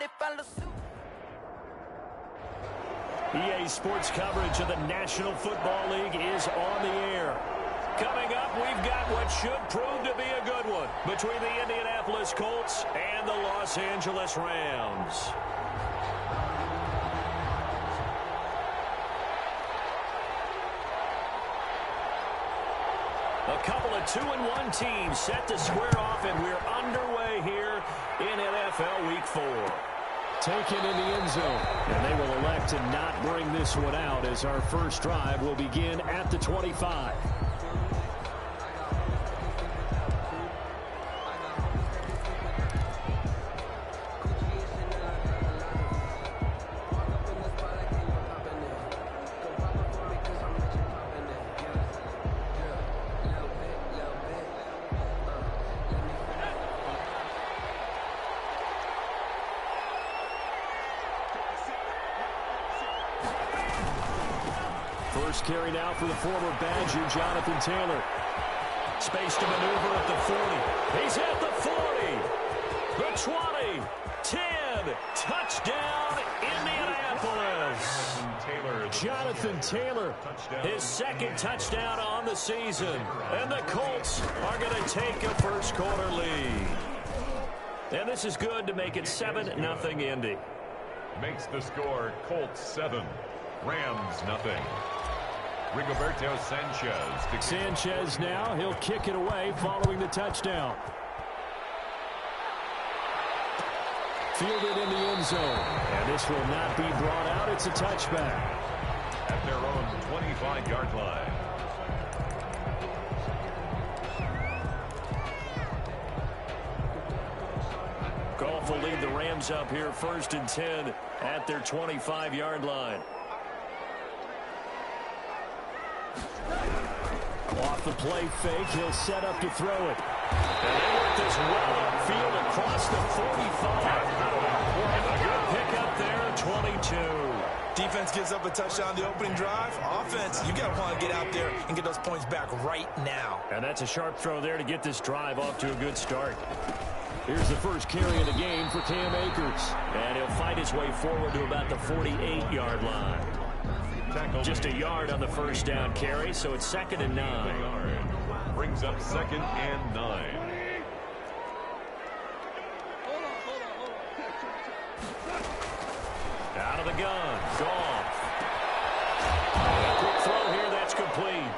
they follow suit. EA Sports coverage of the National Football League is on the air. Coming up, we've got what should prove to be a good one between the Indianapolis Colts and the Los Angeles Rams. A couple of 2-1 teams set to square off, and we're underway here in NFL Week 4. Taken in the end zone, and they will elect to not bring this one out as our first drive will begin at the 25. First carry now for the former Badger, Jonathan Taylor. Space to maneuver at the 40. He's at the 40. The 20. 10. Touchdown, Indianapolis. Jonathan Taylor, his second touchdown on the season. And the Colts are going to take a first quarter lead. And this is good to make it 7-0 Indy. Makes the score Colts 7, Rams 0. Rigoberto Sanchez. Sanchez now, he'll kick it away following the touchdown. Fielded in the end zone. And this will not be brought out. It's a touchback. At their own 25-yard line. Goff will lead the Rams up here 1st and 10 at their 25-yard line. Off the play fake, he'll set up to throw it. And they work this well upfield across the 45. A good pickup there, 22. Defense gives up a touchdown the opening drive. Offense, you got to want to get out there and get those points back right now. And that's a sharp throw there to get this drive off to a good start. Here's the first carry of the game for Cam Akers. And he'll fight his way forward to about the 48-yard line. Just a yard on the first down carry, so it's 2nd and 9. Brings up 2nd and 9. Out of the gun, Goff. Quick throw here, that's complete.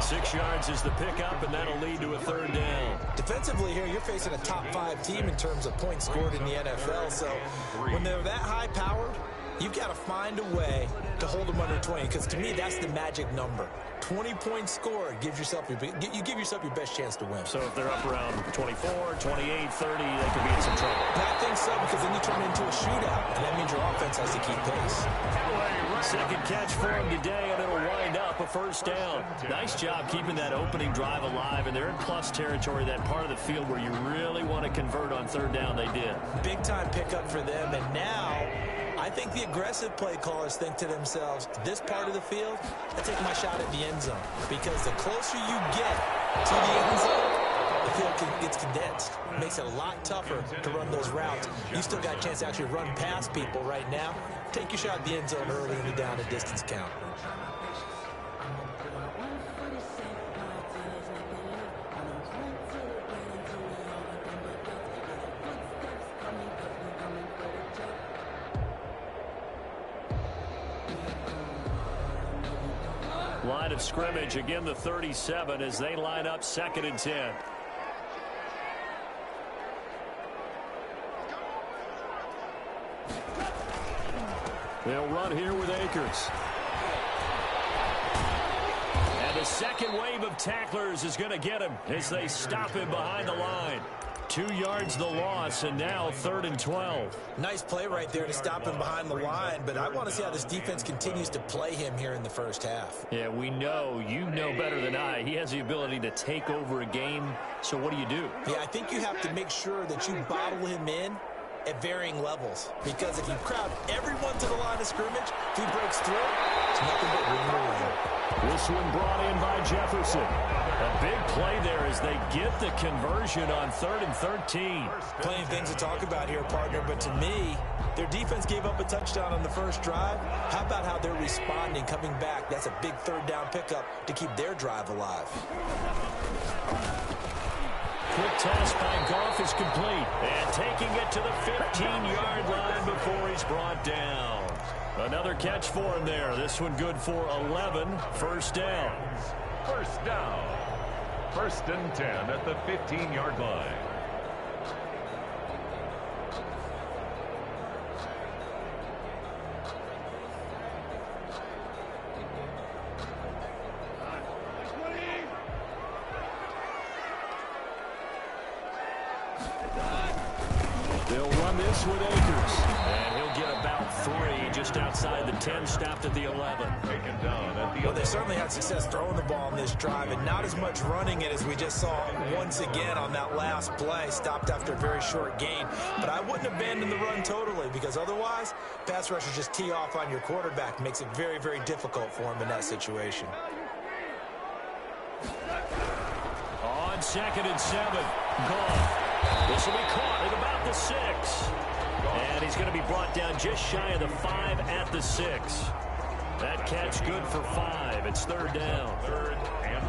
6 yards is the pickup, and that'll lead to a 3rd down. Defensively here, you're facing a top 5 team in terms of points scored in the NFL, so when they're that high-powered, you've got to find a way to hold them under 20, because to me, that's the magic number. 20 points scored gives yourself you give yourself your best chance to win. So if they're up around 24, 28, 30, they could be in some trouble. I think so, because then you turn it into a shootout, and that means your offense has to keep pace. Second catch for him today, and it'll wind up a 1st down. Nice job keeping that opening drive alive, and they're in plus territory, that part of the field where you really want to convert on 3rd down. They did. Big-time pickup for them, and now I think the aggressive play callers think to themselves, this part of the field, I take my shot at the end zone. Because the closer you get to the end zone, the field gets condensed. It makes it a lot tougher to run those routes. You still got a chance to actually run past people right now. Take your shot at the end zone early in the down and distance count. Line of scrimmage, again the 37 as they line up 2nd and 10. They'll run here with Akers. And the second wave of tacklers is going to get him as they stop him behind the line. 2 yards the loss, and now 3rd and 12. Nice play right there to stop him behind the line, but I want to see how this defense continues to play him here in the first half. Yeah, we know, you know better than I, he has the ability to take over a game, so what do you do? Yeah, I think you have to make sure that you bottle him in at varying levels, because if you crowd everyone to the line of scrimmage, if he breaks through, it's nothing but room to run. This one brought in by Jefferson. A big play there as they get the conversion on 3rd and 13. Plenty of things to talk about here, partner, but to me, their defense gave up a touchdown on the first drive. How about how they're responding, coming back? That's a big 3rd down pickup to keep their drive alive. Quick toss by Goff is complete. And taking it to the 15-yard line before he's brought down. Another catch for him there. This one good for 11. First down. First down. 1st and 10 at the 15-yard line. They'll run this with Akers. And he'll get about 3 just outside the 10, stopped at the 11. Taken down at the Well, they certainly had success throwing the ball on this drive and not as much running it as we just saw once again on that last play. Stopped after a very short gain. But I wouldn't abandon the run totally because otherwise, pass rushers just tee off on your quarterback. Makes it very, very difficult for him in that situation. On 2nd and 7. Goff. This will be caught at about the 6. And he's going to be brought down just shy of the 5 at the 6. That catch good for 5. It's 3rd down. 3rd and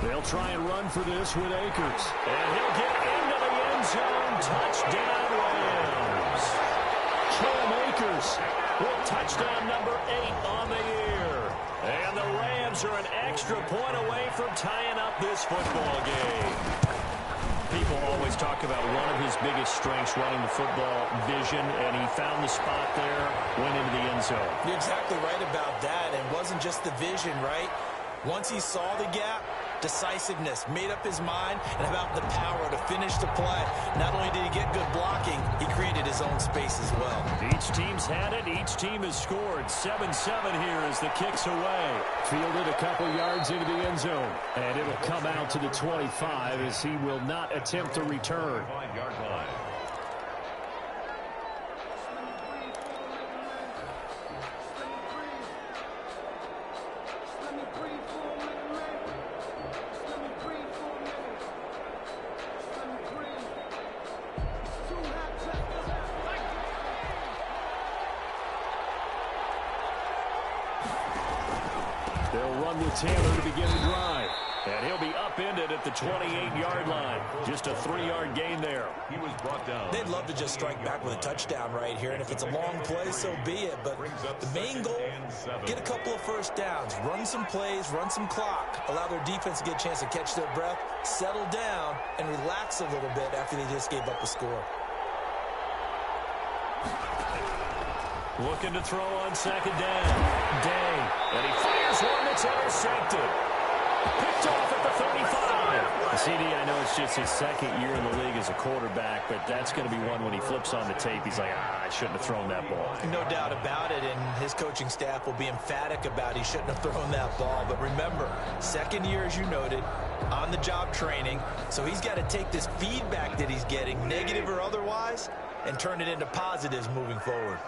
1. They'll try and run for this with Akers. And he'll get into the end zone. Touchdown, Rams. Cam Akers with touchdown number 8 on the year. And the Rams are an extra point away from tying up this football game. People always talk about one of his biggest strengths running the football, vision, and he found the spot there, went into the end zone. You're exactly right about that. And it wasn't just the vision, right? Once he saw the gap, decisiveness, made up his mind, and about the power to finish the play. Not only did he get good blocking, he created his own space as well. Each team's had it. Each team has scored. 7-7 here as the kick's away. Fielded a couple yards into the end zone. And it'll come out to the 25 as he will not attempt to return. 5-yard line. With Taylor to begin the drive. And he'll be upended at the 28-yard line. Just a 3-yard gain there. He was brought down. They'd love to just strike back with a touchdown right here, and if it's a long play, so be it. But the main goal, get a couple of first downs, run some plays, run some clock, allow their defense to get a chance to catch their breath, settle down, and relax a little bit after they just gave up a score. Looking to throw on 2nd down. Day. And he fires one that's intercepted. Picked off at the 35. CD, I know it's just his 2nd year in the league as a quarterback, but that's going to be one when he flips on the tape. He's like, I shouldn't have thrown that ball. No doubt about it, and his coaching staff will be emphatic about he shouldn't have thrown that ball. But remember, 2nd year, as you noted, on-the-job training, so he's got to take this feedback that he's getting, negative or otherwise, and turn it into positives moving forward.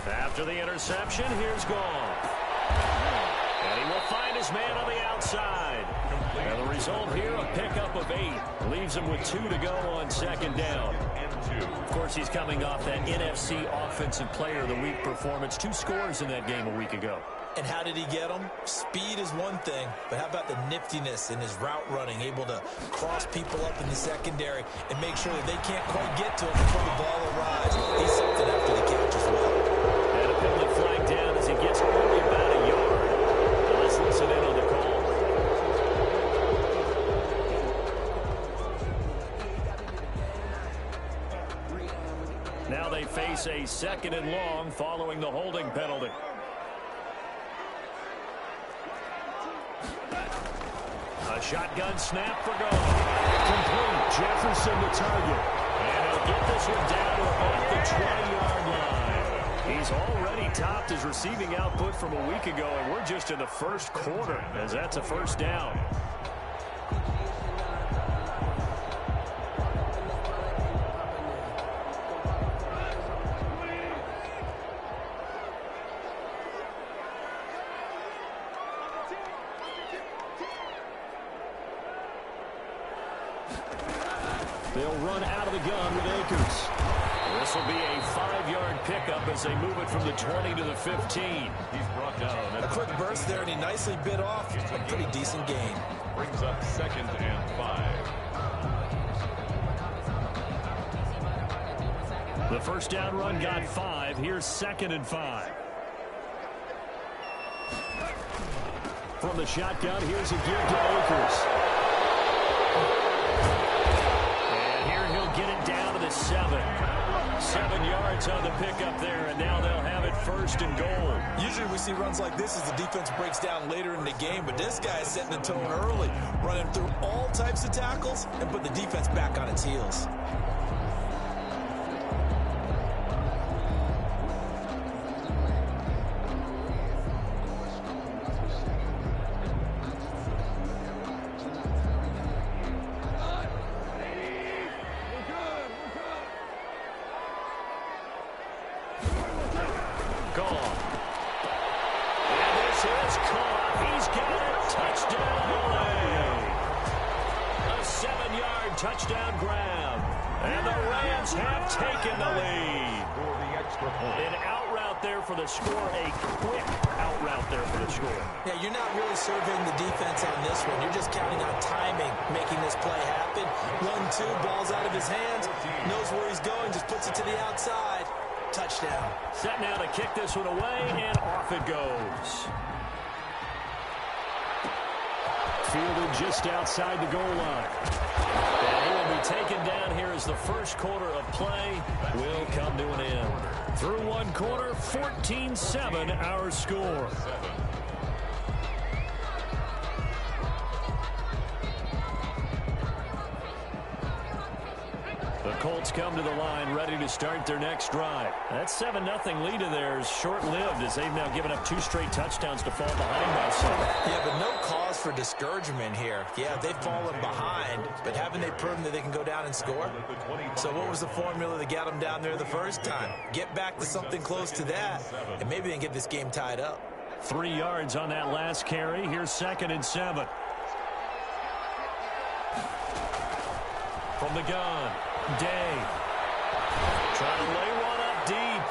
After the interception, here's Goff. And he will find his man on the outside. And the result here, a pickup of 8. Leaves him with 2 to go on 2nd down. Of course, he's coming off that NFC Offensive Player of the Week performance. 2 scores in that game a week ago. And how did he get them? Speed is one thing, but how about the niftiness in his route running, able to cross people up in the secondary and make sure that they can't quite get to him before the ball arrives. He's something after the catch as well. And a penalty flag down as he gets only about a yard. Now let's listen in on the call. Now they face a 2nd and long following the holding penalty. A shotgun snap for Goff. Complete. Jefferson the target. And he'll get this one down to about the 20-yard line. He's already topped his receiving output from a week ago, and we're just in the first quarter as that's a first down. They'll run out of the gun with Akers. This will be a 5-yard pickup as they move it from the 20 to the 15. He's brought down. A quick burst there, and he nicely bit off a pretty decent gain. Brings up 2nd and 5. The first down run got 5. Here's 2nd and 5. From the shotgun, here's a give to Akers. And here he'll get it down to the 7. 7 yards on the pickup there, and now they'll have it 1st and goal. Usually we see runs like this as the defense breaks down later in the game, but this guy is setting the tone early, running through all types of tackles and put the defense back on its heels. Touchdown grab. And the Rams have taken the lead. For the extra point. An out route there for the score. A quick out route there for the score. Yeah, you're not really surveying the defense on this one. You're just counting on timing, making this play happen. 1-2, ball's out of his hands. Knows where he's going, just puts it to the outside. Touchdown. Set now to kick this one away, and off it goes. Fielded just outside the goal line. And he will be taken down here as the first quarter of play will come to an end. Through one quarter, 14-7 our score. The Colts come to the line ready to start their next drive. That 7-0 lead of theirs short-lived as they've now given up 2 straight touchdowns to fall behind by 7. Yeah, but no cause for discouragement here. Yeah, they've fallen behind, but haven't they proven that they can go down and score? So what was the formula that got them down there the first time? Get back to something close to that, and maybe they can get this game tied up. 3 yards on that last carry. Here's 2nd and 7. From the gun, Day. Trying to lay one up deep.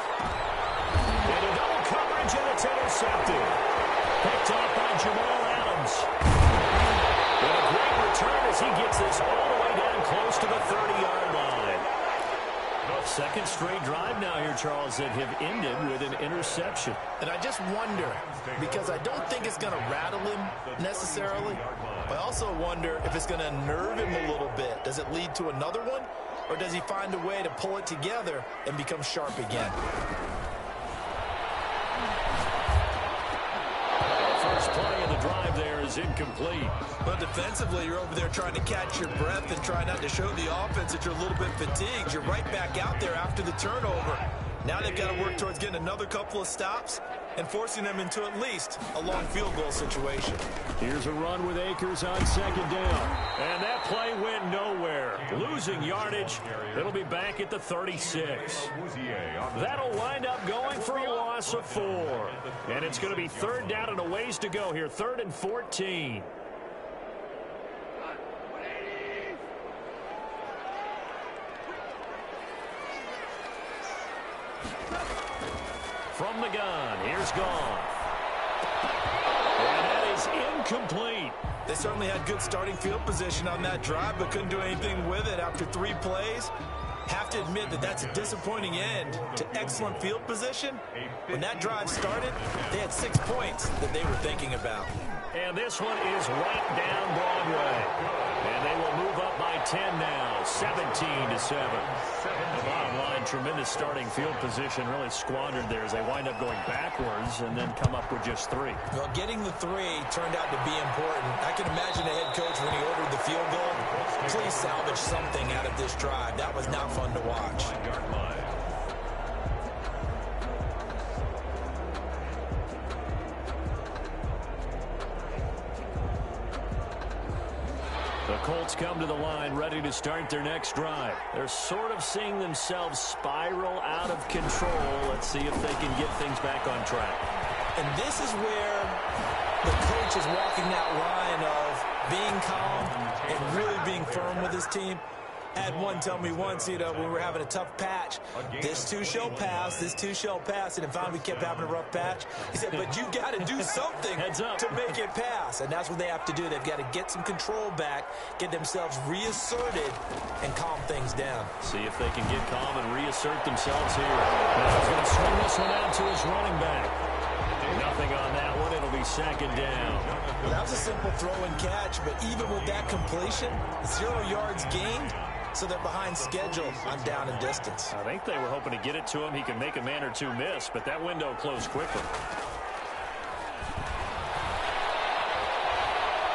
Into double coverage, and it's intercepted. Picked off by Jamal Adams. And a great return as he gets this all the way down close to the 30-yard line. Second straight drive now here, Charles, that have ended with an interception. And I just wonder, because I don't think it's going to rattle him necessarily, but I also wonder if it's going to nerve him a little bit. Does it lead to another one, or does he find a way to pull it together and become sharp again? First play of the drive there is incomplete. But defensively, you're over there trying to catch your breath and try not to show the offense that you're a little bit fatigued. You're right back out there after the turnover. Now they've got to work towards getting another couple of stops and forcing them into at least a long field goal situation. Here's a run with Akers on 2nd down. And that play went nowhere. Losing yardage. It'll be back at the 36. That'll wind up going for a loss of 4. And it's going to be 3rd down and a ways to go here. 3rd and 14. From the gun, here's Gone. And that is incomplete. They certainly had good starting field position on that drive, but couldn't do anything with it after 3 plays. Have to admit that that's a disappointing end to excellent field position. When that drive started, they had 6 points that they were thinking about. And this one is right down Broadway. And they will move up by 10 now, 17-7. The bottom line, tremendous starting field position, really squandered there as they wind up going backwards and then come up with just 3. Well, getting the 3 turned out to be important. I can imagine the head coach when he ordered the field goal, please salvage something out of this drive. That was not fun to watch. The Colts come to the line ready to start their next drive. They're sort of seeing themselves spiral out of control. Let's see if they can get things back on track. And this is where the coach is walking that line of being calm and really being firm with his team. Had one tell me once, when we were having a tough patch, this too shall pass, this too shall pass. And finally we kept having a rough patch. He said, but you got to do something to make it pass. And that's what they have to do. They've got to get some control back, get themselves reasserted, and calm things down. See if they can get calm and reassert themselves here. Now he's going to swing this one out to his running back. Nothing on that one. It'll be second down. Well, that was a simple throw and catch, but even with that completion, 0 yards gained. So they're behind schedule on down and distance. I think they were hoping to get it to him. He can make a man or two miss, but that window closed quickly.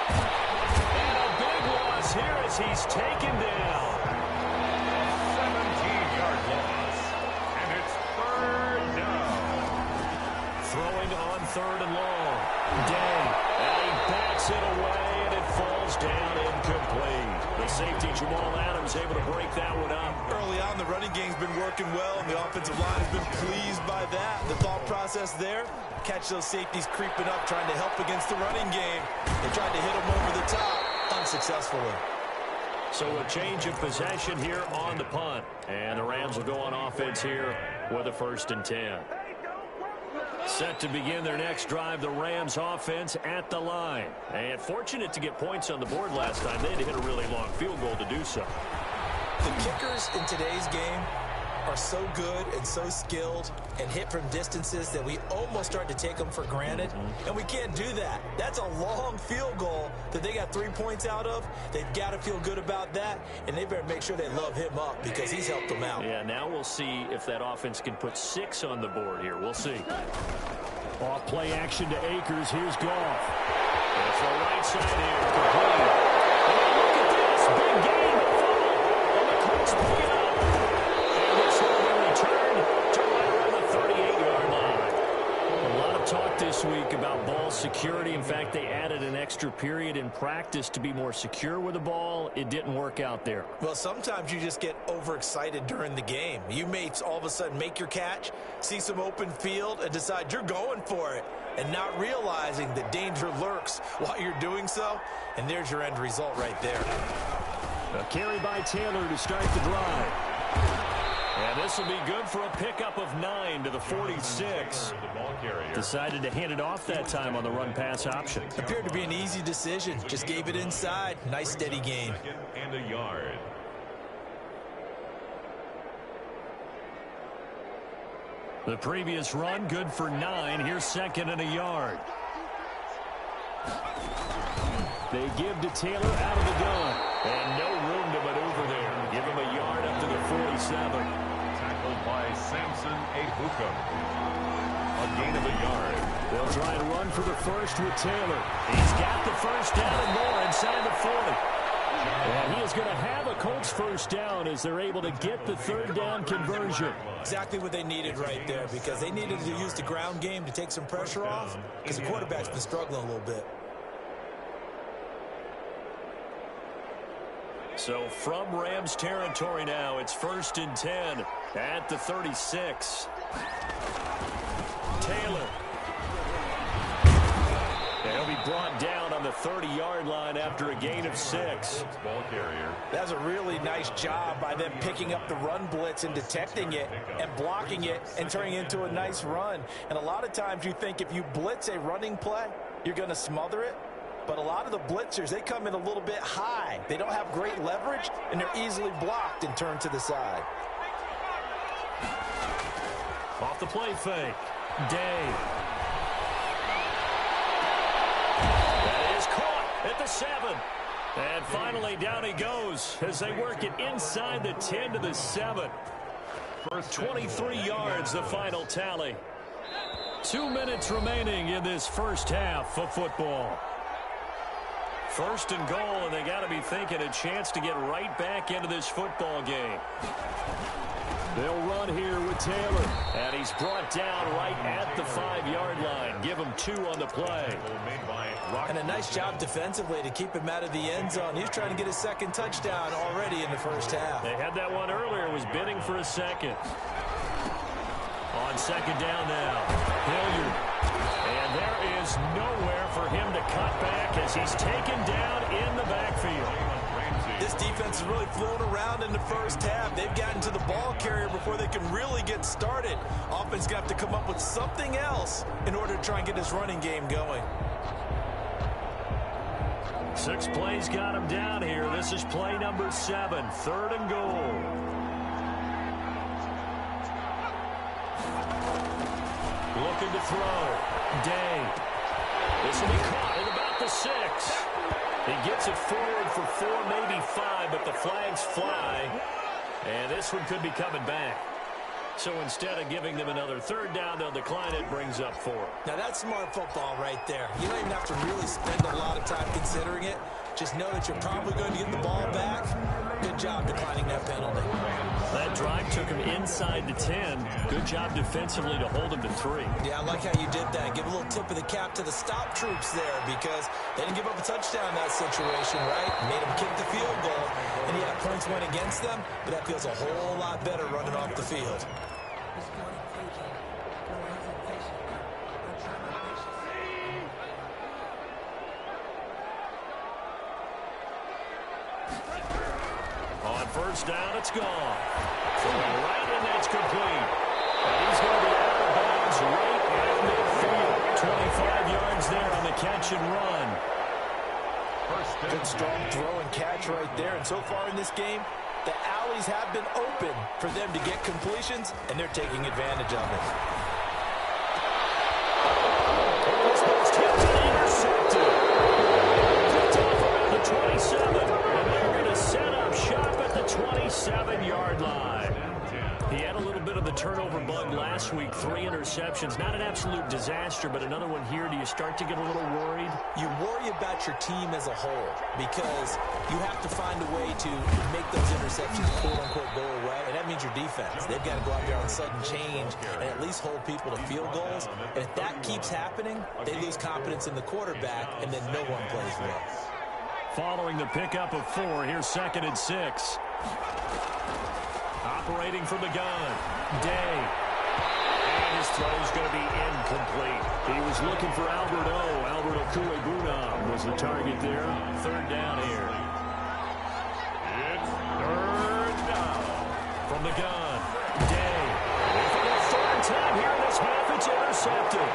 And a big loss here as he's taken down. 17-yard loss, and it's third down. Throwing on third and long. Day, and he backs it away, and it falls down incomplete. The safety, Jamal Adams, able to break that one up. Early on, the running game's been working well, and the offensive line has been pleased by that. The thought process there, catch those safeties creeping up, trying to help against the running game. They tried to hit them over the top, unsuccessfully. So a change of possession here on the punt. And the Rams will go on offense here with a 1st and 10. Set to begin their next drive, the Rams offense at the line. And fortunate to get points on the board last time. They had to hit a really long field goal to do so. The kickers in today's game are so good and so skilled and hit from distances that we almost start to take them for granted. And we can't do that. That's a long field goal that they got 3 points out of. They've got to feel good about that, and they better make sure they love him up because he's helped them out. Yeah, now we'll see if that offense can put 6 on the board here. We'll see. Off play action to Akers. Here's Goff. That's the right side here. Complete. Oh, look at this. Big game. And the Colts pick it up. And this will be returned to right around the 38-yard line. A lot of talk this week about ball security. In fact, they added an extra period in practice to be more secure with the ball. It didn't work out there. Well, sometimes you just get overexcited during the game. You may all of a sudden make your catch, see some open field, and decide you're going for it, and not realizing that danger lurks while you're doing so. And there's your end result right there. A carry by Taylor to start the drive. And this will be good for a pickup of 9 to the 46. Decided to hand it off that time on the run-pass option. Appeared to be an easy decision. Just gave it inside. Nice, steady gain. And a yard. The previous run, good for 9. Here's 2nd and a yard. They give to Taylor out of the gun. And no room to maneuver there. Give him a yard up to the 47. Tackled by Samson Ebuka. A gain of a yard. They'll try and run for the first with Taylor. He's got the first down and more inside the 40. And he is going to have a Colts first down as they're able to get the 3rd down conversion. Exactly what they needed right there, because they needed to use the ground game to take some pressure off, because the quarterback's been struggling a little bit. So from Rams territory now, it's 1st and 10 at the 36. Taylor. He'll be brought down on the 30-yard line after a gain of 6. Ball carrier. That's a really nice job by them picking up the run blitz and detecting it and blocking it and turning it into a nice run. And a lot of times you think if you blitz a running play, you're going to smother it. But a lot of the blitzers, they come in a little bit high. They don't have great leverage, and they're easily blocked and turned to the side. Off the play fake. Day. That is caught at the 7. And finally down he goes as they work it inside the 10 to the 7. 23 yards the final tally. 2 minutes remaining in this first half of football. 1st and goal, and they got to be thinking a chance to get right back into this football game. They'll run here with Taylor, and he's brought down right at the 5-yard line. Give him 2 on the play. And a nice job defensively to keep him out of the end zone. He's trying to get his 2nd touchdown already in the first half. They had that one earlier, was bidding for a 2nd. On 2nd down now, Hilliard. And there is nowhere for him to cut back as he's taken down in the backfield. This defense is really flown around in the first half. They've gotten to the ball carrier before they can really get started. Offense got to come up with something else in order to try and get this running game going. 6 plays got him down here. This is play number 7, 3rd and goal. Looking to throw. Day. This will be caught at about the 6. He gets it forward for 4, maybe 5, but the flags fly. And this one could be coming back. So instead of giving them another 3rd down, they'll decline it, brings up 4. Now that's smart football right there. You don't even have to really spend a lot of time considering it. Just know that you're probably going to get the ball back. Good job declining that penalty. That drive took him inside the 10. Good job defensively to hold him to 3. Yeah, I like how you did that. Give a little tip of the cap to the stop troops there because they didn't give up a touchdown in that situation, right? Made them kick the field goal. And yeah, points went against them, but that feels a whole lot better running off the field. On 1st down, it's gone. Throwing right, and that's complete. And he's going to be out of bounds right at midfield. 25 yards there on the catch and run. Good strong throw and catch right there. And so far in this game, the alleys have been open for them to get completions, and they're taking advantage of it. Almost hit and intercepted. Picked off around the 27. And they're going to set up shop at the 27-yard line. He had a little bit of the turnover bug last week, 3 interceptions. Not an absolute disaster, but another one here. Do you start to get a little worried? You worry about your team as a whole because you have to find a way to make those interceptions, quote-unquote, go away, and that means your defense. They've got to go out there on sudden change and at least hold people to field goals. And if that keeps happening, they lose confidence in the quarterback, and then no one plays well. Following the pickup of 4, here's 2nd and 6. Operating from the gun, Day. And his throw's going to be incomplete. He was looking for Alberto Kuebuna was the target there. 3rd down here. It's 3rd down. From the gun, Day. For the 3rd time here in this half, it's intercepted.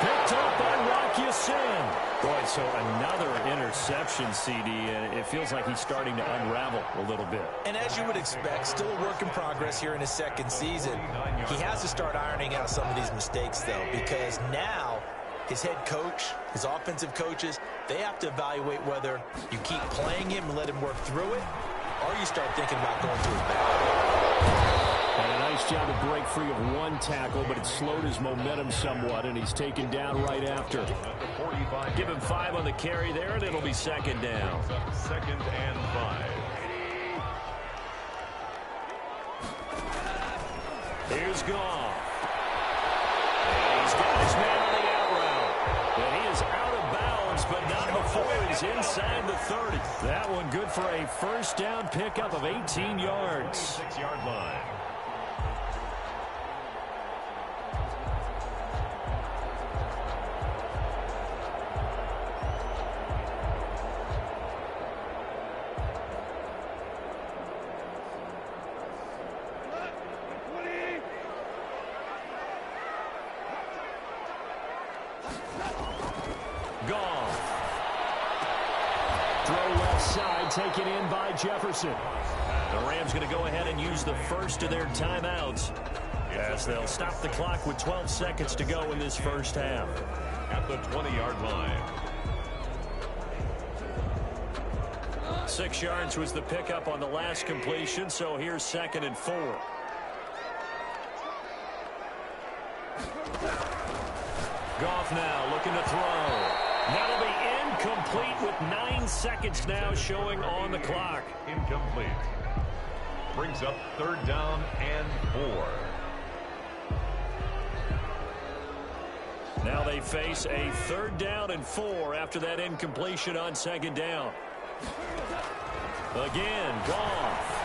Picked up by Rock Ya-Sin. Boy, so another interception, CD, and it feels like he's starting to unravel a little bit. And as you would expect, still a work in progress here in his 2nd season. He has to start ironing out some of these mistakes, though, because now his head coach, his offensive coaches, they have to evaluate whether you keep playing him and let him work through it, or you start thinking about going to his back. And a nice job to break free of 1 tackle, but it slowed his momentum somewhat, and he's taken down right after. Give him 5 on the carry there, and it'll be 2nd down. 2nd and 5. Here's Goff. And he's got his man on the out route. And he is out of bounds, but not before he's inside the 30. That one good for a 1st down pickup of 18 yards. 6-yard line. Goff. Throw left side, taken in by Jefferson. The Rams going to go ahead and use the first of their timeouts as they'll stop the clock with 12 seconds to go in this 1st half. At the 20-yard line. 6 yards was the pickup on the last completion, so here's 2nd and 4. Goff now looking to throw. That'll be incomplete with 9 seconds now showing on the clock. Incomplete. Brings up 3rd down and 4. Now they face a 3rd down and 4 after that incompletion on 2nd down. Again, Goff.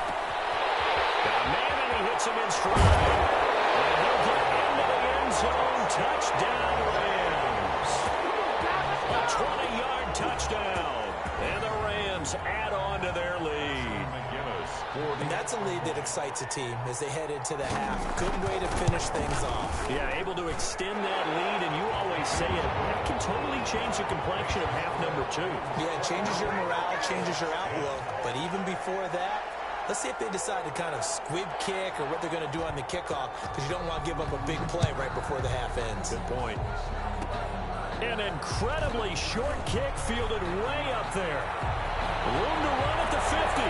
Got a man and he hits him in stride. And he'll get into the end zone. Touchdown, Rams. A 20-yard touchdown. And the Rams Rams add on to their lead. And that's a lead that excites a team as they head into the half. Good way to finish things off. Yeah, able to extend that lead, and you always say it, that can totally change the complexion of half number 2. Yeah, it changes your morale, changes your outlook. But even before that, let's see if they decide to kind of squib kick or what they're going to do on the kickoff, because you don't want to give up a big play right before the half ends. Good point. An incredibly short kick fielded way up there. Room to run at the 50.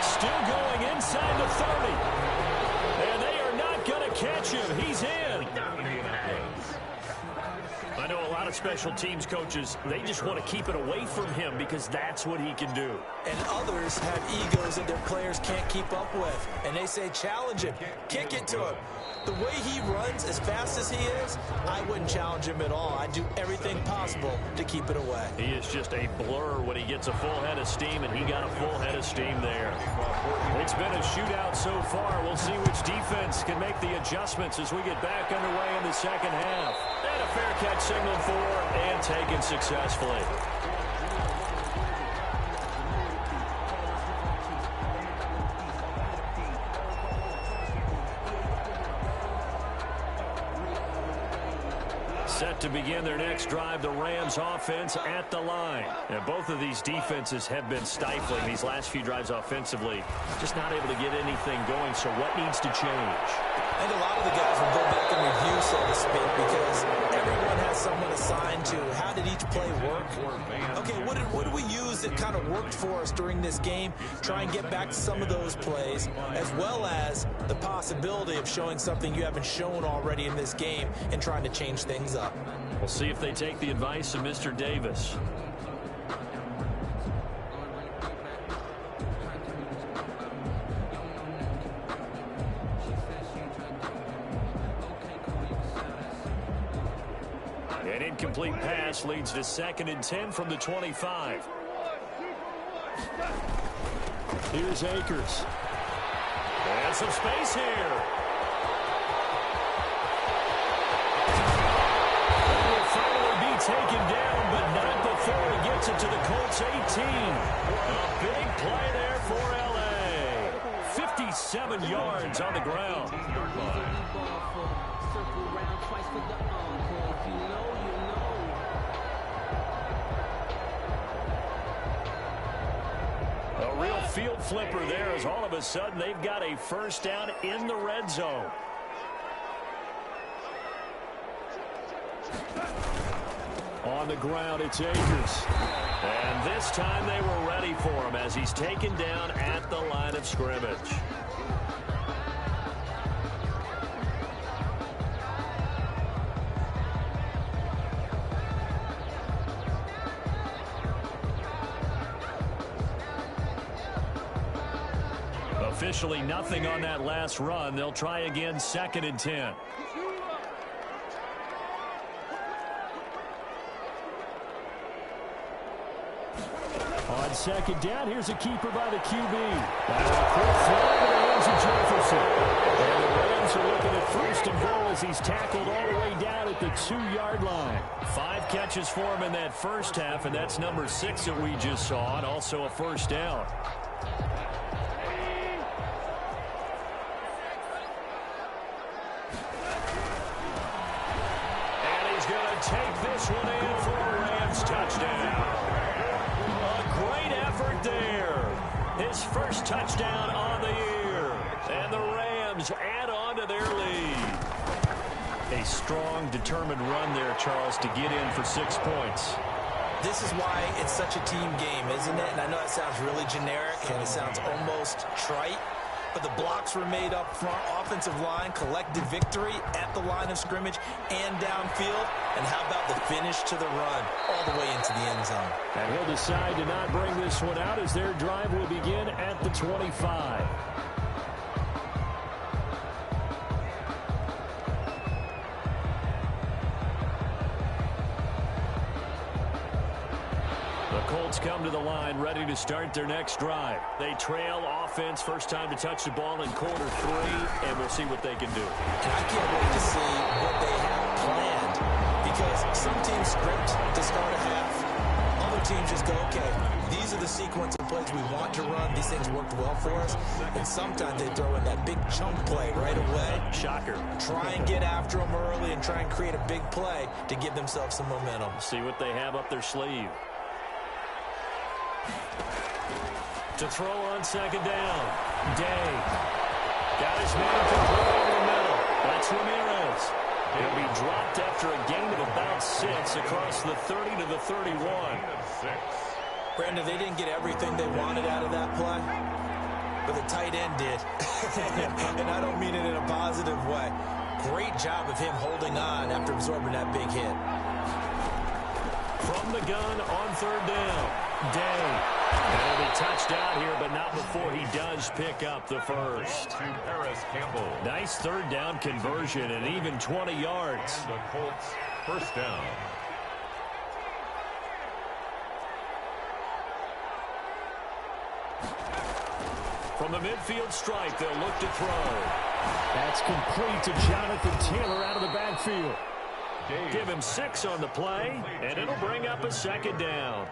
Still going inside the 30. And they are not going to catch him. He's in. I know a lot of special teams coaches, they just want to keep it away from him because that's what he can do. And others have egos that their players can't keep up with. And they say, challenge him, kick it to him. The way he runs, as fast as he is, I wouldn't challenge him at all. I'd do everything possible to keep it away. He is just a blur when he gets a full head of steam, and he got a full head of steam there. It's been a shootout so far. We'll see which defense can make the adjustments as we get back underway in the second half. And a fair catch signaled for and taken successfully. Set to begin their next drive, the Rams offense at the line. And both of these defenses have been stifling these last few drives offensively. Just not able to get anything going, so what needs to change? I think a lot of the guys will go back and review, so to speak, because everyone has someone assigned to how did each play work. Okay, what did we use that kind of worked for us during this game? Try and get back to some of those plays, as well as the possibility of showing something you haven't shown already in this game and trying to change things up. We'll see if they take the advice of Mr. Davis. An incomplete pass leads to 2nd and 10 from the 25. Here's Akers. And some space here. Will finally be taken down, but not before he gets it to the Colts 18. A big play there for L.A. 57 yards on the ground. A real field flipper there as all of a sudden they've got a first down in the red zone. On the ground, it's Akers. And this time they were ready for him as he's taken down at the line of scrimmage. Officially nothing on that last run. They'll try again, 2nd and 10. On 2nd down, here's a keeper by the QB. That's a quick throw to the hands of Jefferson. And the Rams are looking at 1st and goal as he's tackled all the way down at the 2-yard line. 5 catches for him in that first half, and that's number 6 that we just saw, and also a first down. Take this one in for a Rams touchdown. A great effort there. His first touchdown on the year. And the Rams add on to their lead. A strong, determined run there, Charles, to get in for 6 points. This is why it's such a team game, isn't it? And I know that sounds really generic and it sounds almost trite. But the blocks were made up front. Offensive line collected victory at the line of scrimmage and downfield. And how about the finish to the run all the way into the end zone? And he'll decide to not bring this one out as their drive will begin at the 25. Colts come to the line, ready to start their next drive. They trail offense, first time to touch the ball in quarter 3, and we'll see what they can do. And I can't wait to see what they have planned, because some teams script to start a half. Other teams just go, okay, these are the sequence plays we want to run, these things worked well for us. And sometimes they throw in that big chunk play right away. Shocker. Try and get after them early and try and create a big play to give themselves some momentum. See what they have up their sleeve. To throw on second down. Day. Got his man complete over the middle. That's Ramirez. He'll be dropped after a gain of about 6 across the 30 to the 31. Brandon, they didn't get everything they wanted out of that play, but the tight end did. And I don't mean it in a positive way. Great job of him holding on after absorbing that big hit. From the gun on third down. Day. And he'll be touched out here, but not before he does pick up the first. To Paris Campbell. Nice third down conversion and even 20 yards. And the Colts first down. From the midfield stripe, they'll look to throw. That's complete to Jonathan Taylor out of the backfield. Give him 6 on the play, and it'll bring up a second down.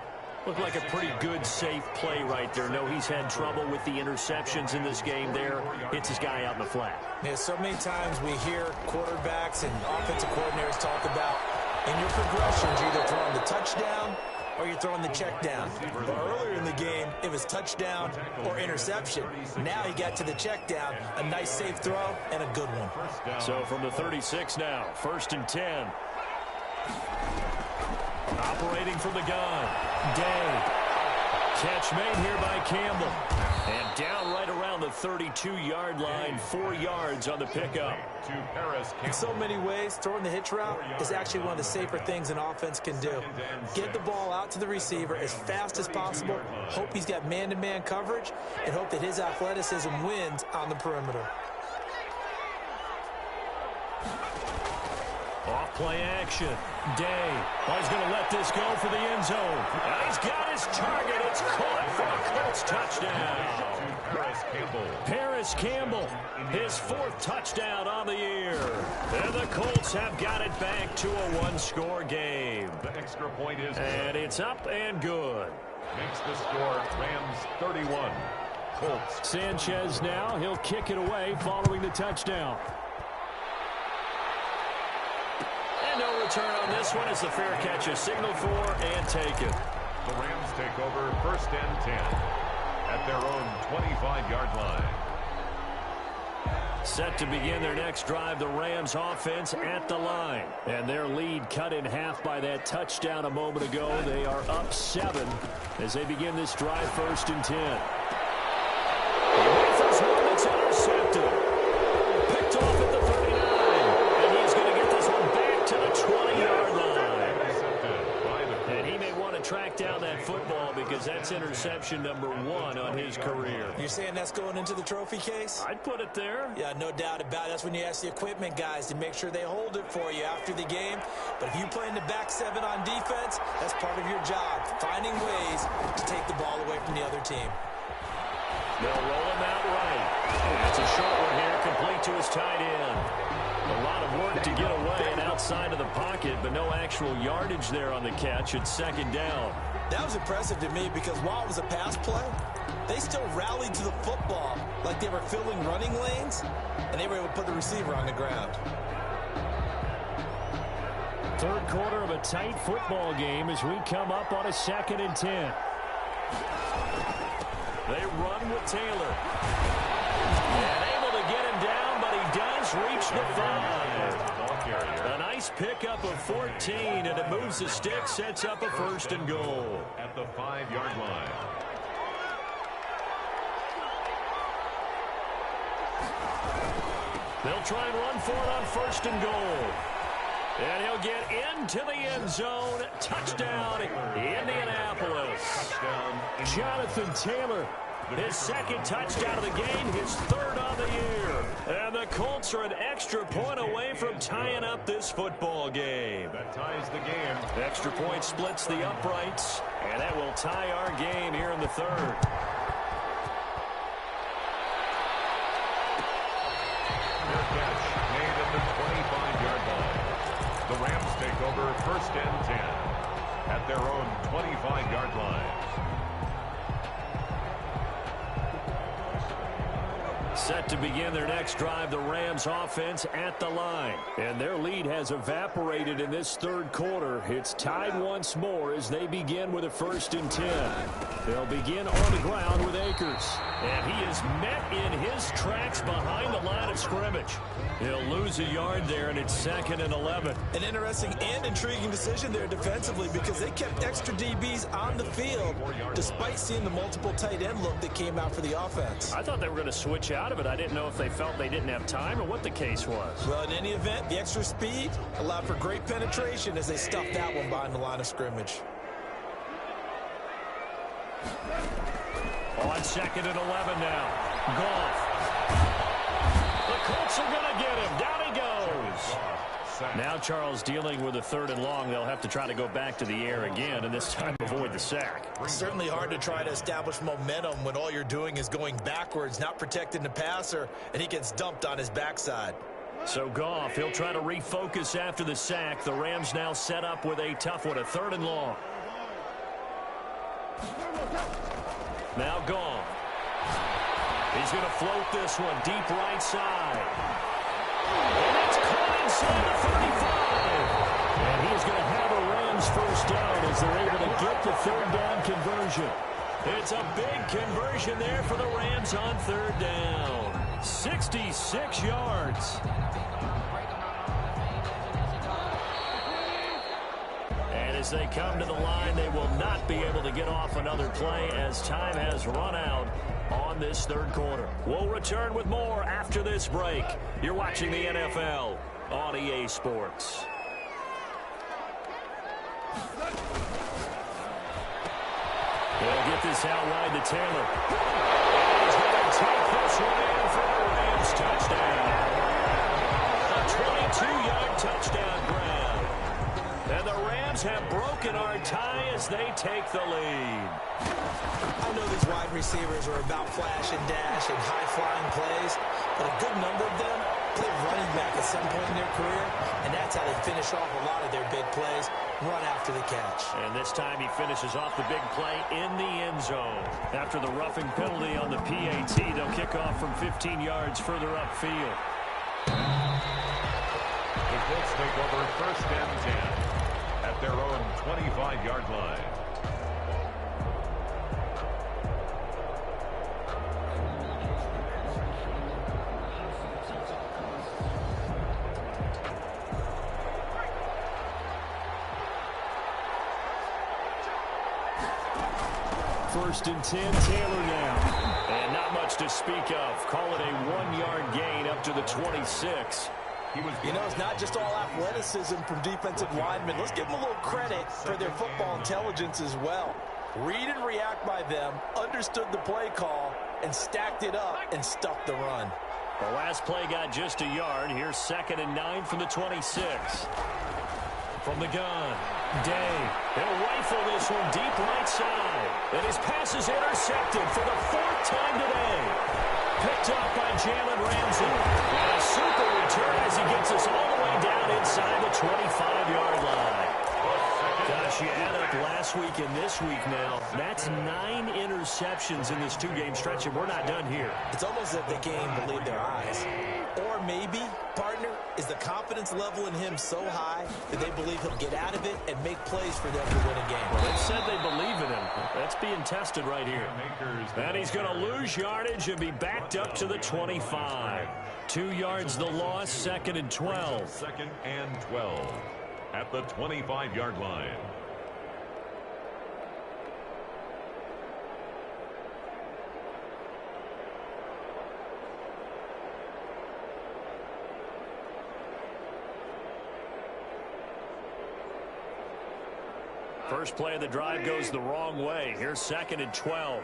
Looked like a pretty good, safe play right there. No, he's had trouble with the interceptions in this game there. Hits his guy out in the flat. Yeah, so many times we hear quarterbacks and offensive coordinators talk about in your progressions, you're either throwing the touchdown or you're throwing the check down. But earlier in the game, it was touchdown or interception. Now he got to the check down, a nice safe throw, and a good one. So from the 36 now, 1st and 10. Operating from the gun. Day. Catch made here by Campbell. And down right around the 32-yard line, 4 yards on the pickup. To Paris Campbell. In so many ways, throwing the hitch route is actually one of the safer things an offense can do. Get the ball out to the receiver as fast as possible, hope he's got man-to-man coverage, and hope that his athleticism wins on the perimeter. Off play action. Day. Oh, he's going to let this go for the end zone. And he's got his target. It's caught for a Colts touchdown. Paris Campbell. Paris Campbell, his 4th touchdown on the year. And the Colts have got it back to a 1-score game. The extra point is And it's up and good. makes the score Rams 31. Colts. Sanchez now. He'll kick it away following the touchdown. No return on this one as the fair catch is signaled for and taken. The Rams take over 1st and 10 at their own 25-yard line. Set to begin their next drive, the Rams offense at the line. And their lead cut in half by that touchdown a moment ago. They are up 7 as they begin this drive 1st and 10. He offers one that's intercepted. Picked off at the 39. And he's going to get this one back to the 20-yard line. And he may want to track down that football because that's interception number 1 on his career. You're saying that's going into the trophy case? I'd put it there. Yeah, no doubt about it. That's when you ask the equipment guys to make sure they hold it for you after the game. But if you play in the back 7 on defense, that's part of your job, finding ways to take the ball away from the other team. They'll roll him out right. That's a short one here, complete to his tight end. A lot of work to get away and outside of the pocket, but no actual yardage there on the catch. It's 2nd down. That was impressive to me because while it was a pass play, they still rallied to the football like they were filling running lanes, and they were able to put the receiver on the ground. 3rd quarter of a tight football game as we come up on a 2nd and 10. They run with Taylor. And able to get him down, but he does reach the 5. A nice pickup of 14, and it moves the stick, sets up a 1st and goal. At the 5-yard line. They'll try and run for it on 1st and goal. And he'll get into the end zone. Touchdown, Indianapolis. Jonathan Taylor, his 2nd touchdown of the game, his 3rd on the year. And the Colts are an extra point away from tying up this football game. That ties the game. Extra point splits the uprights, and that will tie our game here in the 3rd. Their catch made at the 25-yard line. The Rams take over 1st and 10 at their own 25-yard line. Set to begin their next drive, the Rams offense at the line. And their lead has evaporated in this third quarter. It's tied once more as they begin with a 1st and 10. They'll begin on the ground with Akers. And he is met in his tracks behind the line of scrimmage. He'll lose a yard there, and it's 2nd and 11. An interesting and intriguing decision there defensively because they kept extra DBs on the field despite seeing the multiple tight end look that came out for the offense. I thought they were going to switch out of it. I didn't know if they felt they didn't have time or what the case was. Well, in any event, the extra speed allowed for great penetration as they stuffed that one behind the line of scrimmage. On 2nd and 11 now. Goff. The Colts are going to get him. Down he goes. Now Charles dealing with a 3rd and long. They'll have to try to go back to the air again and this time avoid the sack. It's certainly hard to try to establish momentum when all you're doing is going backwards, not protecting the passer, and he gets dumped on his backside. So Goff, he'll try to refocus after the sack. The Rams now set up with a tough one, a 3rd and long. Now Goff. He's going to float this one deep right side. And it's caught inside the 35. And he's going to have a Rams 1st down as they're able to get the 3rd down conversion. It's a big conversion there for the Rams on 3rd down. 66 yards. And as they come to the line, they will not be able to get off another play as time has run out on this 3rd quarter. We'll return with more after this break. You're watching the NFL on EA Sports. They'll get this out wide to Taylor. He's going to take this one in for a Rams touchdown. A 22-yard touchdown grab. And the Rams have broken our tie as they take the lead. I know these wide receivers are about flash and dash and high-flying plays, but a good number of them play running back at some point in their career, and that's how they finish off a lot of their big plays, run after the catch. And this time he finishes off the big play in the end zone. After the roughing penalty on the PAT, they'll kick off from 15 yards further upfield. The Colts take over 1st and 10 at their own 25-yard line. First and 10, Taylor now. And not much to speak of. Call it a 1-yard gain up to the 26. You know, it's not just all athleticism from defensive linemen. Let's give them a little credit for their football intelligence as well. Read and react by them, understood the play call, and stacked it up and stuffed the run. The last play got just a yard. Here's 2nd and 9 from the 26. From the gun, Day. He'll rifle this one deep right side. And his pass is intercepted for the 4th time today. Picked up by Jalen Ramsey. And a super return as he gets us all the way down inside the 25-yard line. Gosh, you add up last week and this week now. That's 9 interceptions in this 2-game stretch, and we're not done here. It's almost as if they can't even believe their eyes. Or maybe, partner, is the confidence level in him so high that they believe he'll get out of it and make plays for them to win a game. Well, they said they believe in him. That's being tested right here. And he's going to lose yardage and be backed up to the 25. 2 yards the loss, 2nd and 12. 2nd and 12 at the 25-yard line. First play of the drive goes the wrong way. Here's 2nd and 12.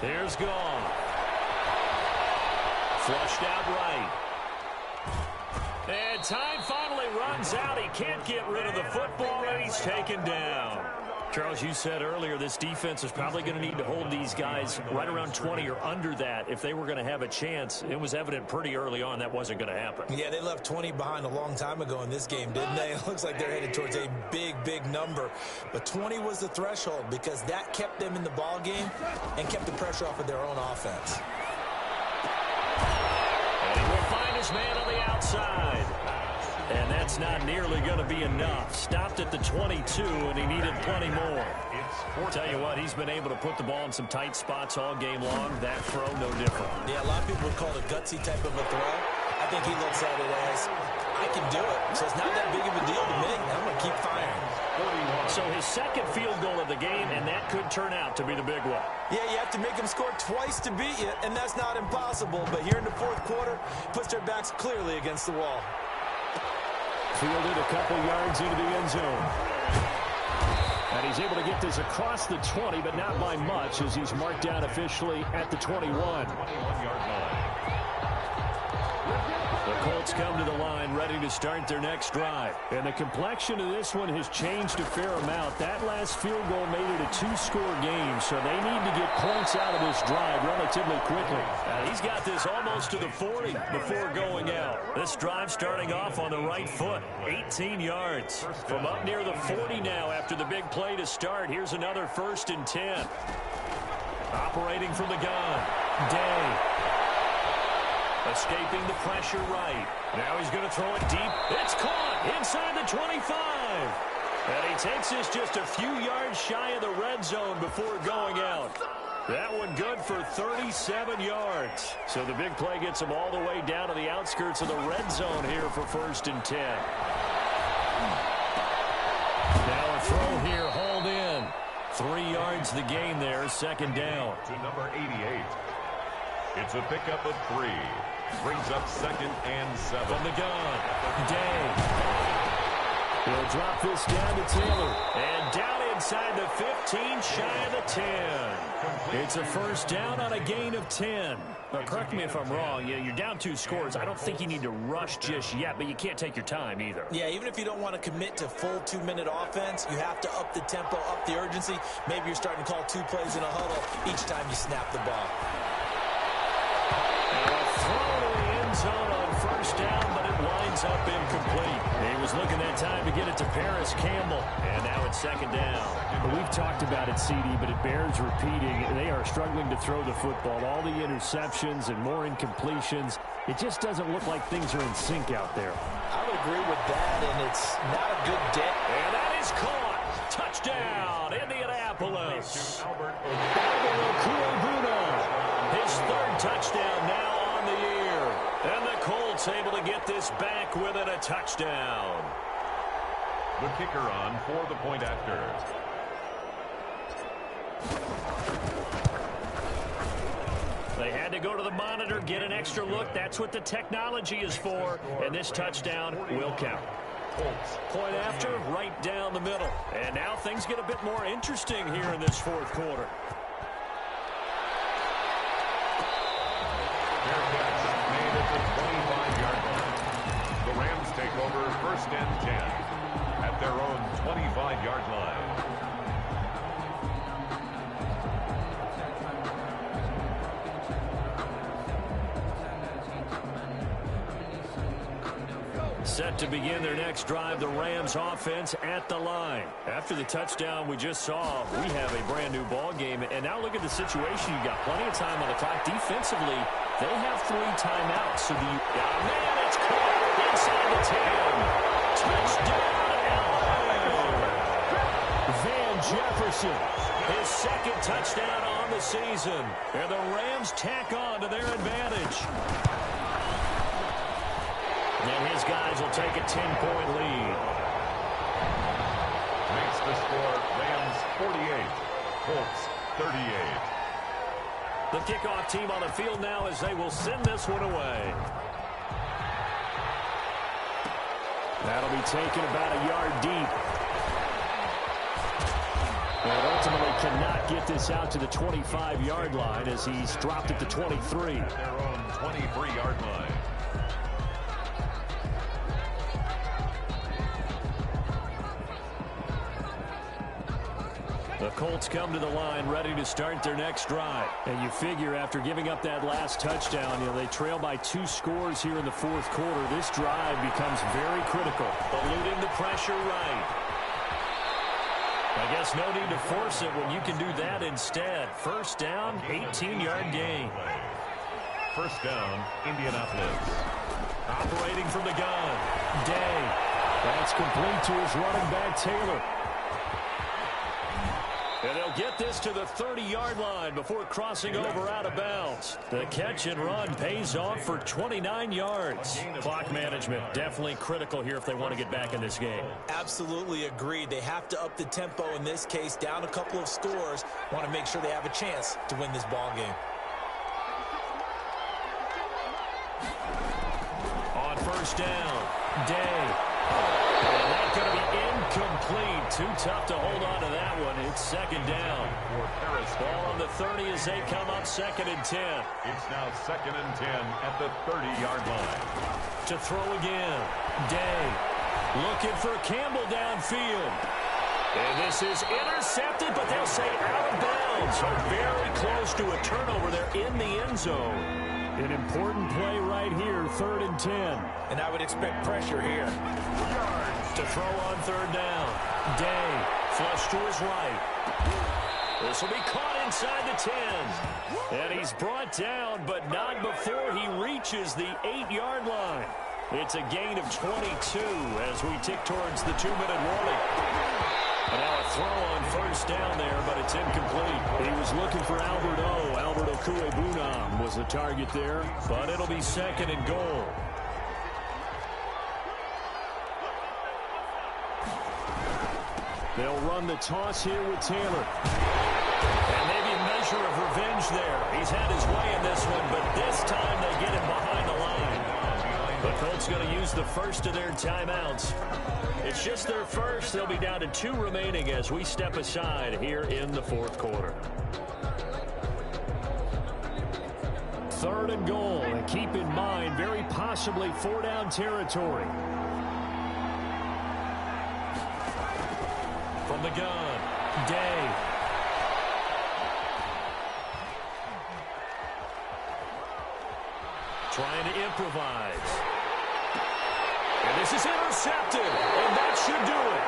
Here's Goff. Flushed out right. And time finally runs out. He can't get rid of the football, and he's taken down. Charles, you said earlier this defense is probably going to need to hold these guys right around 20 or under that if they were going to have a chance. It was evident pretty early on that wasn't going to happen. Yeah, they left 20 behind a long time ago in this game, didn't they? It looks like they're headed towards a big, big number. But 20 was the threshold because that kept them in the ball game and kept the pressure off of their own offense. And he will find his man on the outside. And that's not nearly going to be enough. Stopped at the 22, and he needed plenty more. I'll tell you what, he's been able to put the ball in some tight spots all game long. That throw, no different. Yeah, a lot of people would call it a gutsy type of a throw. I think he looks at it as, I can do it, so it's not that big of a deal to me. I'm going to keep firing. So his second field goal of the game, and that could turn out to be the big one. Yeah, you have to make them score twice to beat you, and that's not impossible. But here in the fourth quarter, puts their backs clearly against the wall. Fielded a couple yards into the end zone. And he's able to get this across the 20, but not by much as he's marked down officially at the 21. 21-yard line. The Colts come to the line ready to start their next drive. And the complexion of this one has changed a fair amount. That last field goal made it a two-score game, so they need to get points out of this drive relatively quickly. He's got this almost to the 40 before going out. This drive starting off on the right foot, 18 yards. From up near the 40 now after the big play to start. Here's another 1st and 10. Operating from the gun, Day. Escaping the pressure right. Now he's going to throw it deep. It's caught inside the 25. And he takes this just a few yards shy of the red zone before going out. That one good for 37 yards. So the big play gets him all the way down to the outskirts of the red zone here for 1st and 10. Now a throw here, hauled in. 3 yards the gain there, 2nd down. To number 88. It's a pickup of 3. Brings up 2nd and 7. From the gun, Day. He'll drop this down to Taylor. And down inside the 15, shy of the 10. It's a 1st down on a gain of 10. But correct me if I'm wrong. You're down 2 scores. I don't think you need to rush just yet, but you can't take your time either. Yeah, even if you don't want to commit to full 2-minute offense, you have to up the tempo, up the urgency. Maybe you're starting to call 2 plays in a huddle each time you snap the ball. Zone on 1st down, but it winds up incomplete. He was looking that time to get it to Paris Campbell, and now it's 2nd down. We've talked about it, CD, but it bears repeating. They are struggling to throw the football. All the interceptions and more incompletions. It just doesn't look like things are in sync out there. I would agree with that, and it's not a good day. And that is caught. Touchdown, Indianapolis. His 3rd touchdown now on the year. And the Colts able to get this back within a touchdown. The kicker on for the point after. They had to go to the monitor, get an extra look. That's what the technology is for. And this touchdown will count. Point after, right down the middle. And now things get a bit more interesting here in this 4th quarter. The 25-yard line. The Rams take over 1st and 10 at their own 25-yard line. Set to begin their next drive, the Rams offense at the line. After the touchdown we just saw, we have a brand new ball game. And now look at the situation. You got plenty of time on the clock. Defensively, they have 3 timeouts. So man, it's caught inside the 10. Touchdown, LA. Van Jefferson, his 2nd touchdown on the season. And the Rams tack on to their advantage. And his guys will take a 10-point lead. Makes the score Rams 48, Colts 38. The kickoff team on the field now as they will send this one away. That'll be taken about a yard deep. And ultimately cannot get this out to the 25-yard line as he's dropped at the 23. At their own 23-yard line. The Colts come to the line ready to start their next drive. And you figure after giving up that last touchdown, they trail by 2 scores here in the fourth quarter. This drive becomes very critical. Eluding the pressure right. I guess no need to force it when you can do that instead. First down, 18-yard gain. First down, Indianapolis. Operating from the gun. Day. That's complete to his running back, Taylor. And they'll get this to the 30-yard line before crossing over out of bounds. The catch and run pays off for 29 yards. Clock management definitely critical here if they want to get back in this game. Absolutely agreed. They have to up the tempo in this case, down a couple of scores. Want to make sure they have a chance to win this ball game. On first down, Day. And that's going to be incomplete. Too tough to hold on to that one. It's second down. Ball on the 30 as they come up second and 10. It's now second and 10 at the 30-yard line. To throw again. Day. Looking for Campbell downfield. And this is intercepted, but they'll say out of bounds. So very close to a turnover there in the end zone. An important play right here, third and 10. And I would expect pressure here. To throw on third down. Day, flush to his right. This will be caught inside the 10. And he's brought down, but not before he reaches the 8-yard line. It's a gain of 22 as we tick towards the 2-minute warning. And now a throw on first down there, but it's incomplete. He was looking for Albert O. Albert Okuebunam was the target there, but it'll be second and goal. They'll run the toss here with Taylor. And maybe a measure of revenge there. He's had his way in this one, but this time they get him behind the line. The Colts going to use the first of their timeouts. It's just their first. They'll be down to 2 remaining as we step aside here in the fourth quarter. Third and goal, and keep in mind, very possibly 4-down territory. From the gun, Day. Trying to improvise. And this is intercepted, and that should do it.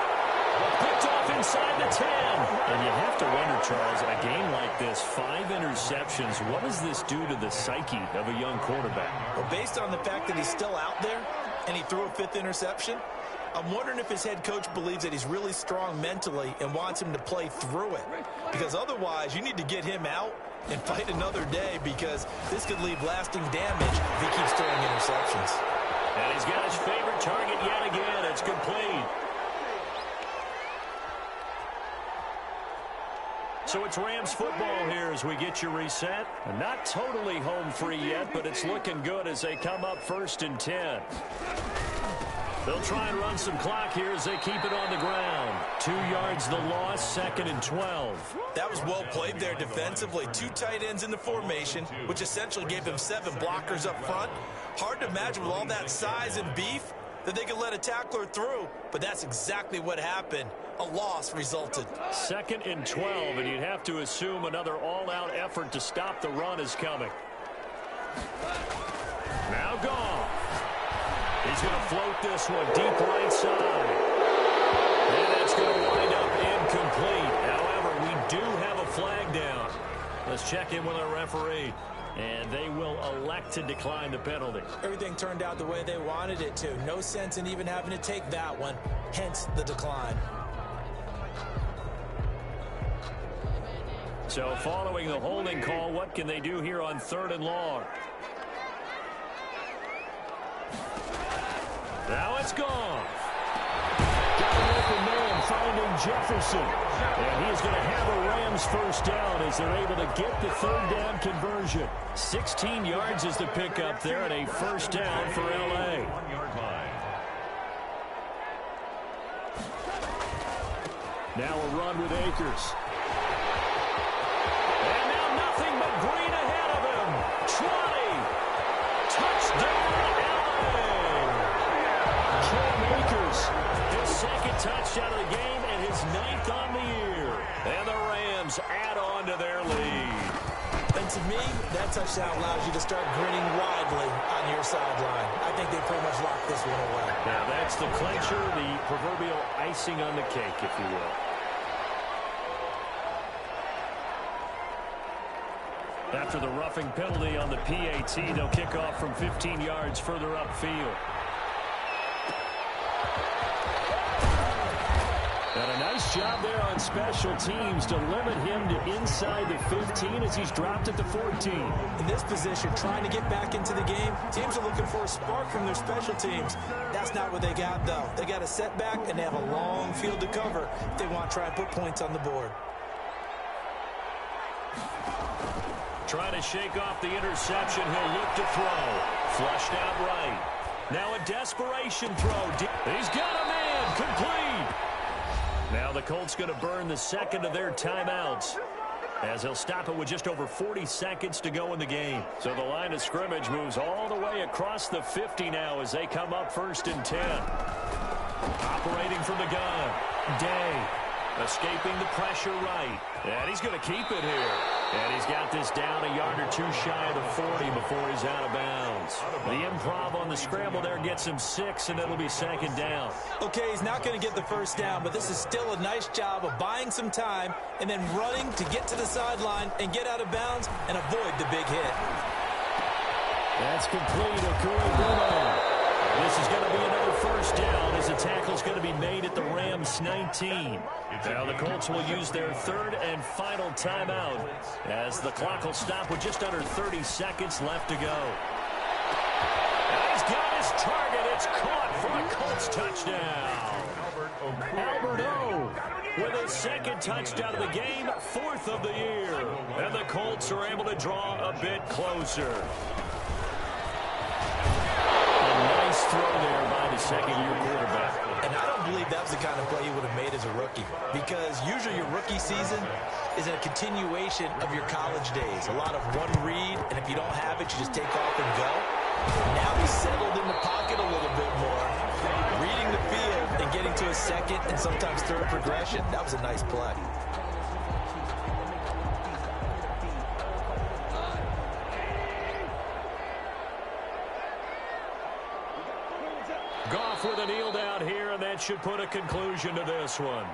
Picked off inside the 10. And you have to wonder, Charles, a game like this, 5 interceptions, what does this do to the psyche of a young quarterback? Well, based on the fact that he's still out there and he threw a 5th interception, I'm wondering if his head coach believes that he's really strong mentally and wants him to play through it. Because otherwise, you need to get him out and fight another day, because this could leave lasting damage if he keeps throwing interceptions. And he's got his favorite target yet again. It's complete. So it's Rams football here as we get you reset. And not totally home free yet, but it's looking good as they come up first and 10. They'll try and run some clock here as they keep it on the ground. 2 yards the loss, second and 12. That was well played there defensively. 2 tight ends in the formation, which essentially gave them 7 blockers up front. Hard to imagine with all that size and beef that they could let a tackler through, but that's exactly what happened. A loss resulted. Second and 12, and you'd have to assume another all-out effort to stop the run is coming. Now gone. He's going to float this one deep right side. And that's going to wind up incomplete. However, we do have a flag down. Let's check in with our referee. And they will elect to decline the penalty. Everything turned out the way they wanted it to. No sense in even having to take that one. Hence the decline. So following the holding call, what can they do here on third and long? Now it's gone. Got an open man finding Jefferson. And he's going to have a Rams first down as they're able to get the third down conversion. 16 yards is the pickup there and a first down for L.A. 1-yard line. Now a run with Akers. And now nothing but green ahead of him. 20. Touchdown, L.A. Cam Akers, his second touchdown of the game and his 9th on the year. And the that touchdown allows you to start grinning widely on your sideline. I think they pretty much locked this one away. Now that's the clincher, the proverbial icing on the cake, if you will. After the roughing penalty on the PAT, they'll kick off from 15 yards further upfield. And a nice job there on special teams to limit him to inside the 15 as he's dropped at the 14. In this position, trying to get back into the game, teams are looking for a spark from their special teams. That's not what they got, though. They got a setback, and they have a long field to cover if they want to try and put points on the board. Trying to shake off the interception. He'll look to throw. Flushed out right. Now a desperation throw. He's got a man. Complete. Now the Colts going to burn the second of their timeouts, as he'll stop it with just over 40 seconds to go in the game. So the line of scrimmage moves all the way across the 50 now as they come up 1st and 10. Operating from the gun. Day. Escaping the pressure right. And he's going to keep it here. And he's got this down a yard or two shy of the 40 before he's out of bounds. The improv on the scramble there gets him 6, and it'll be 2nd down. Okay, he's not going to get the first down, but this is still a nice job of buying some time and then running to get to the sideline and get out of bounds and avoid the big hit. That's complete. Bruno. This is going to be another 1st down as the tackle's going to be made at the Rams 19. Now the Colts will use their 3rd and final timeout as the clock will stop with just under 30 seconds left to go. And he's got his target. It's caught for a Colts touchdown. Albert O with his 2nd touchdown of the game, 4th of the year. And the Colts are able to draw a bit closer. Nice throw there by the 2nd-year quarterback. And I don't believe that was the kind of play you would have made as a rookie, because usually your rookie season is a continuation of your college days. A lot of one read, and if you don't have it, you just take off and go. Now he's settled in the pocket a little bit more, reading the field and getting to a 2nd and sometimes 3rd progression. That was a nice play. Goff with a kneel down here, and that should put a conclusion to this one.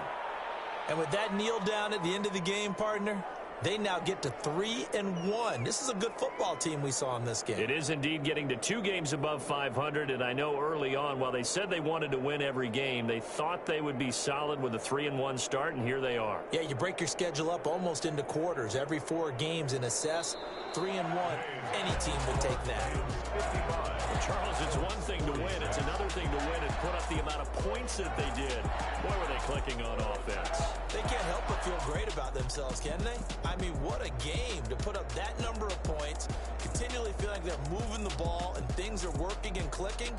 And with that kneel down at the end of the game, partner, they now get to 3-1. This is a good football team we saw in this game. It is indeed getting to 2 games above 500, and I know early on, while they said they wanted to win every game, they thought they would be solid with a 3-1 start, and here they are. Yeah, you break your schedule up almost into quarters. Every 4 games and assess 3-1. Any team would take that. Charles, it's one thing to win. It's another thing to win and put up the amount of points that they did. Boy, were they clicking on offense. They can't help but feel great about themselves, can they? I mean, what a game to put up that number of points, continually feel like they're moving the ball and things are working and clicking.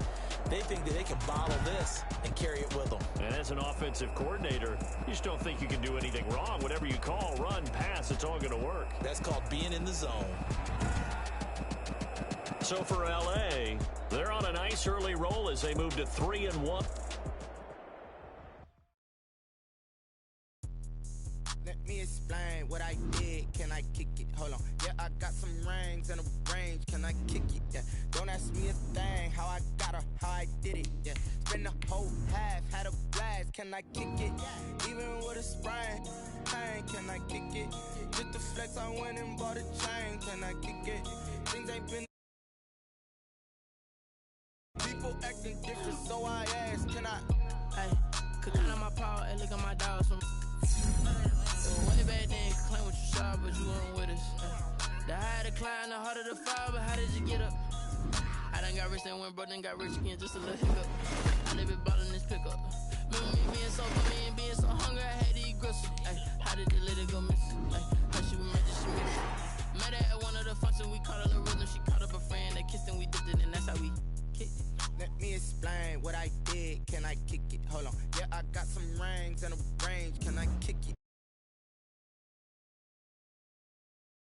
They think that they can bottle this and carry it with them. And as an offensive coordinator, you just don't think you can do anything wrong. Whatever you call, run, pass, it's all going to work. That's called being in the zone. So for L.A., they're on a nice early roll as they move to 3-1. Let me explain what I did. Can I kick it? Hold on. Yeah, I got some rings and a range. Can I kick it? Yeah. Don't ask me a thing. How I got her, how I did it. Yeah. Spend the whole half, had a blast. Can I kick it? Even with a sprain. Pain, can I kick it? Just the flex, I went and bought a chain. Can I kick it? Things ain't been. People acting different, so I ask, can I? Hey, could count on my power and look at my dogs from. Way back then, could claim what you saw, but you weren't with us. The higher the climb, the harder the fall, but how did you get up? I done got rich and went broke, then got rich again, just a little hiccup. I live it ballin' this pickup. Remember me being so funny and being so hungry, I had to eat gristle. Ay, how did the lady go missing? Ay, how she was meant she missed it. Met her at one of the functions, we caught her the rhythm, she caught up a friend, they kissed and we dipped it, and that's how we kicked it. Let me explain what I did. Can I kick it? Hold on. Yeah, I got some rings and a range. Can I kick it?